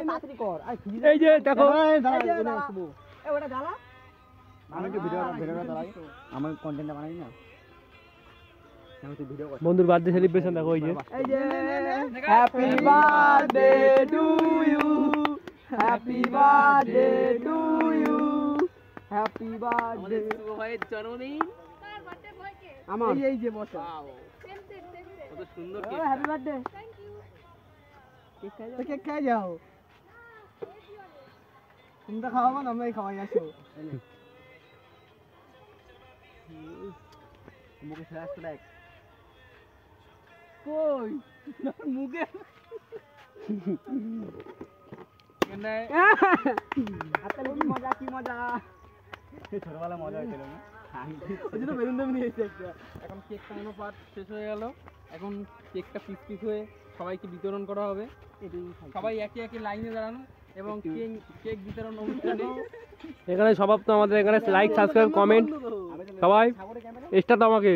তাড়াতাড়ি কর এই যে দেখো ওটা জ্বালা আমি একটু ভিডিওটা চালাই আমার কন্টেন্টটা বানাই না আমি তো ভিডিও বন্ধুর বার্থডে সেলিব্রেশন দেখো এই যে happy birthday to you happy birthday to you happy birthday শুভ ভাইয়ের জন্মদিন কার বার্থডে বয় কে আমার এই যে বসে সেম কত সুন্দর cake happy birthday thank you cake খাই যাও তোমরা খাওয়াবো না আমরাই খাওয়াই আসো মুখে ফ্ল্যাশ লাইক কই মুখে কি মজা কি মজা ছোটবেলা মজা হয়েছিল না ওই জন্য বেলুন দেবে নিয়ে এসেছে একটা এখন কেক খাওয়ানো পার্ট শেষ হয়ে গেল এখন কেকটা পিস পিস হয়ে সবাইকে বিতরণ করা হবে সবাই একে একে লাইনে দাঁড়ানো এবং কেক বিতরণ অনুষ্ঠানে এখানে সমাপ্ত আমাদের এখানে লাইক সাবস্ক্রাইব কমেন্ট সবাই স্টার্ট আমাকে